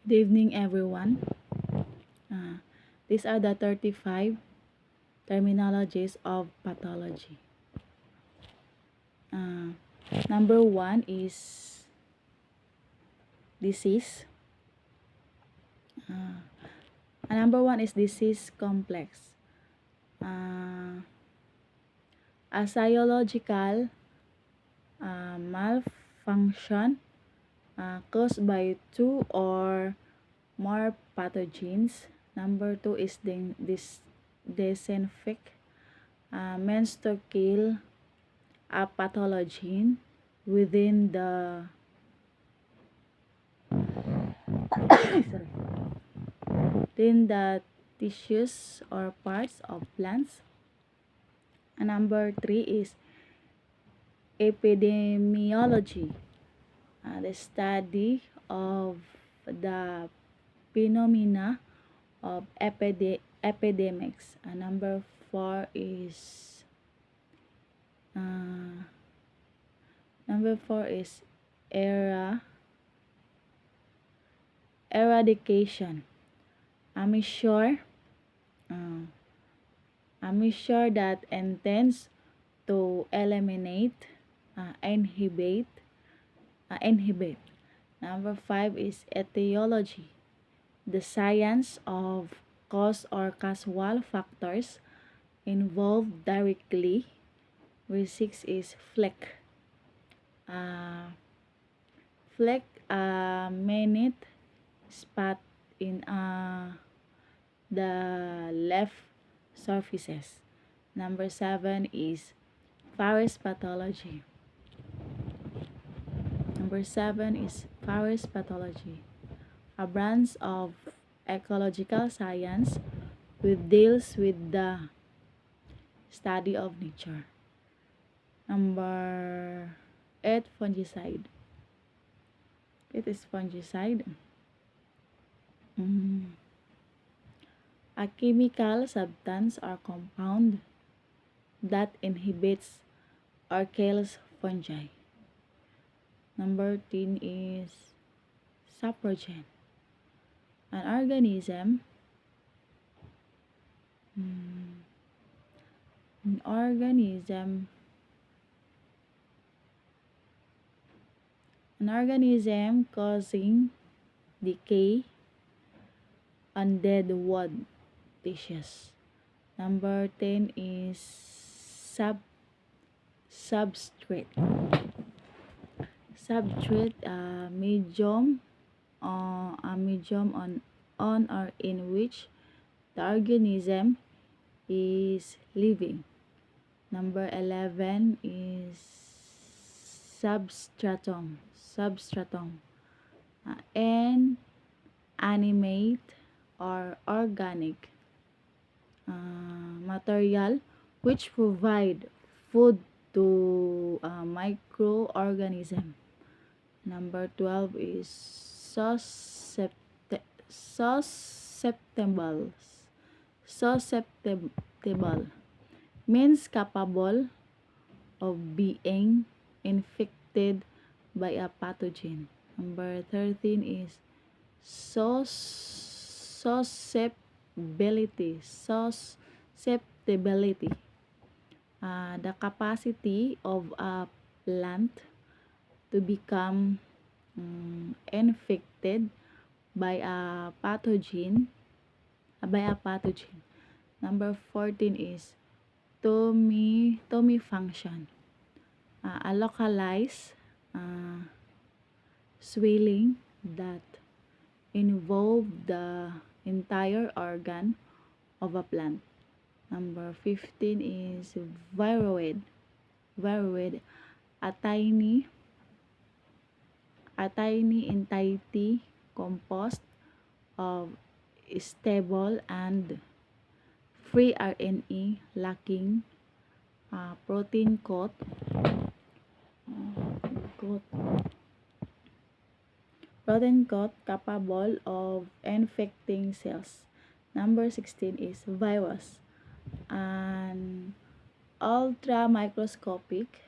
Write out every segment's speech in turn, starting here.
Good evening, everyone. Uh, these are the 35 terminologies of pathology. Uh, Number one is disease. Number one is disease complex. A physiological malfunction caused by two or more pathogens. Number two is this disinfect means to kill a pathogen within the sorry, within the tissues or parts of plants. And number three is epidemiology, the study of the phenomena of epidemics. And number four is eradication. A measure that intends to eliminate, inhibit. Number five is etiology, the science of cause or causal factors involved directly. With six is fleck. Minute spot in the left surfaces. Number seven is virus pathology. A branch of ecological science which deals with the study of nature. Number eight, fungicide. It is fungicide. A chemical substance or compound that inhibits or kills fungi. Number 10 is saprogen. An organism causing decay on dead wood tissues. Number 10 is substrate. Medium on or in which the organism is living. Number 11 is substratum. Inanimate or organic material which provide food to microorganism. Number 12 is susceptible means capable of being infected by a pathogen. Number 13 is susceptibility. The capacity of a plant to become infected by a pathogen. Number 14 is function. A localized swelling that involve the entire organ of a plant. Number 15 is viroid. A tiny entity composed of stable and free RNA lacking protein coat capable of infecting cells. Number 16 is virus. An ultra microscopic,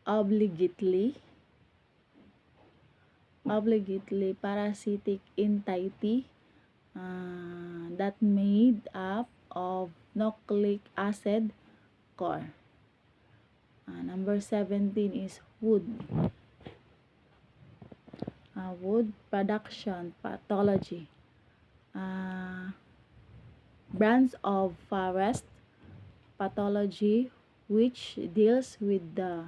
obligately obligately parasitic entity that made up of nucleic acid core. Number 17 is wood. Wood production pathology. Branch of forest pathology, which deals with the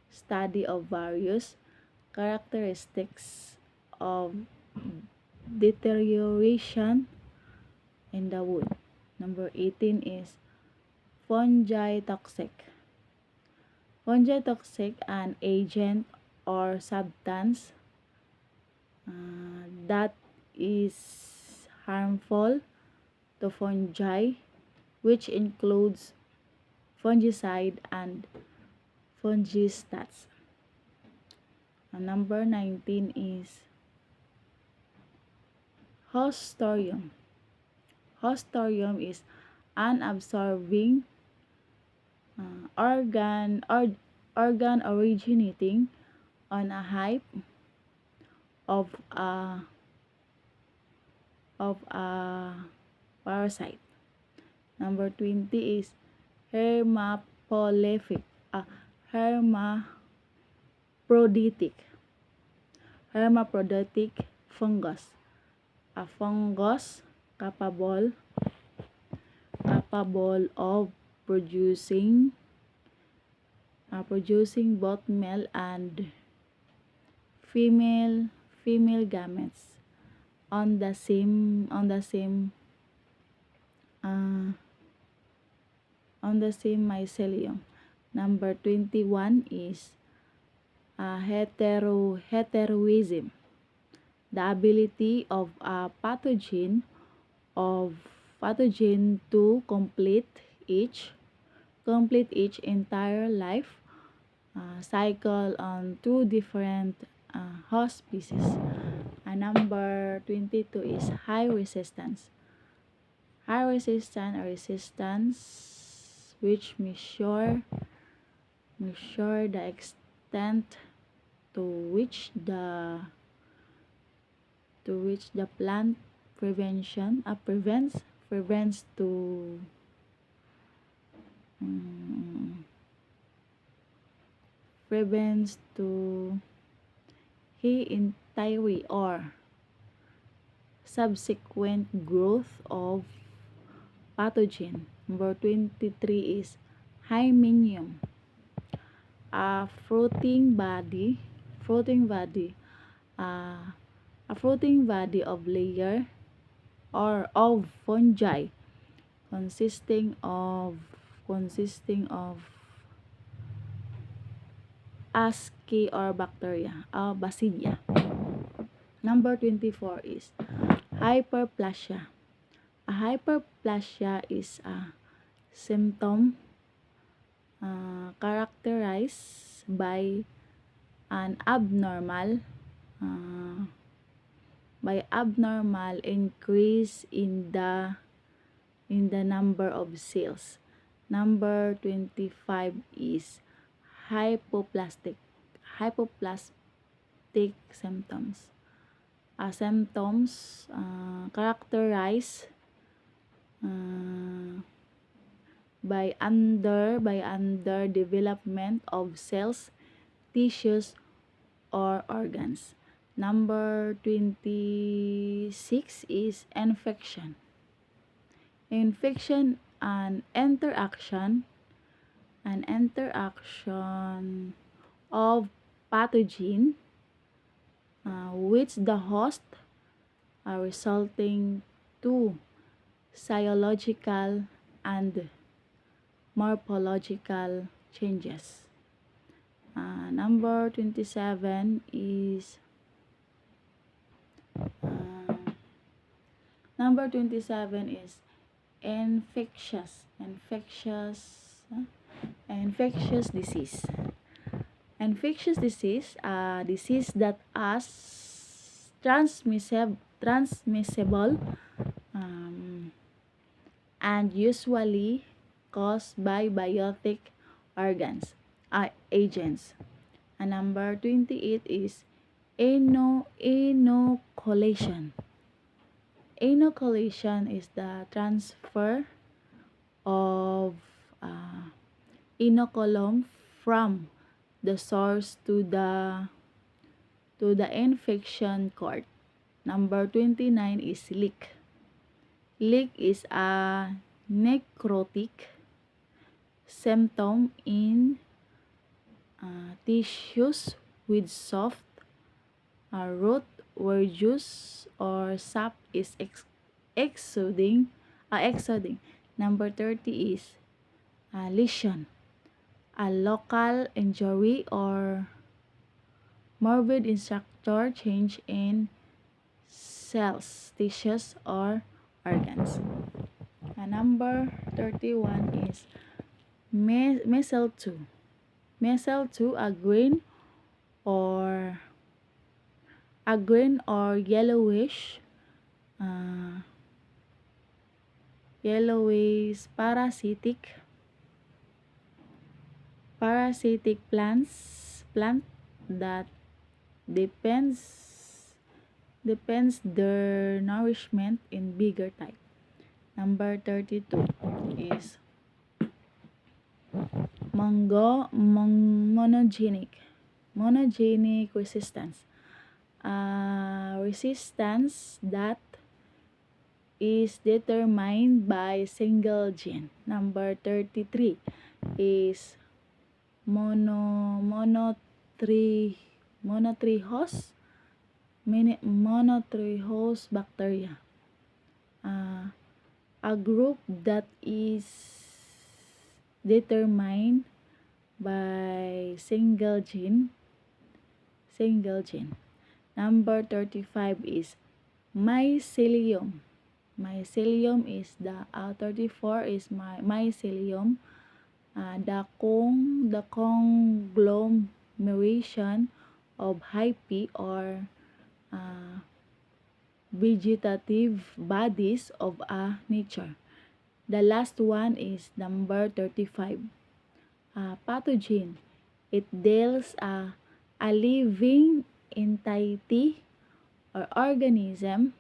study of various characteristics of deterioration in the wood. Number 18 is fungi toxic. Fungi toxic, an agent or substance that is harmful to fungi, which includes fungicide and fungicides. Number 19 is Hostoium. Hostoium is an absorbing organ originating on a hive of a parasite. Number 20 is hermaphroditic. Hermaphroditic fungus. A fungus capable of producing both male and female gametes on the same mycelium. Number 21 is heteroism, the ability of a pathogen to complete its entire life cycle on two different host species. Number 22 is high resistance. High resistance which measure the extent to which the plant prevents entire or subsequent growth of pathogen. Number 23 is Hymenum. A fruiting body of layer or of fungi consisting of asci or bacteria or bacillia. Number 24 is hyperplasia. A hyperplasia is a symptom characterized by an abnormal increase in the number of cells. Number 25 is hypoplastic symptoms. Symptoms characterized by under development of cells, tissues, or organs. Number 26 is infection. Infection, an interaction of pathogen with the host resulting to physiological and morphological changes. Number 27 is infectious disease. Infectious disease, a disease that is transmissible and usually caused by agents. Number 28 is Inoculation. Inoculation is the transfer of inoculum from the source to the infection cord. Number 29 is leak. Leak is a necrotic symptom in tissues with soft root where juice or sap is exuding. Number 30 is lesion. A local injury or morbid structure change in cells, tissues, or organs. Number 31 is meso-2. Meso-2, a green or yellowish parasitic plant that depends their nourishment in bigger type. Number 32 is monogenic resistance. Resistance that is determined by single gene. Number 33 is monotrichous bacteria. A group that is determined by single gene. Number 35 is mycelium. Mycelium is the 34 is mycelium. The conglomeration of hyphae or vegetative bodies of a nature. The last one is number 35. Pathogen. It deals a living entity or organism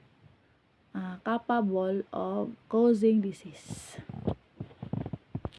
capable of causing disease.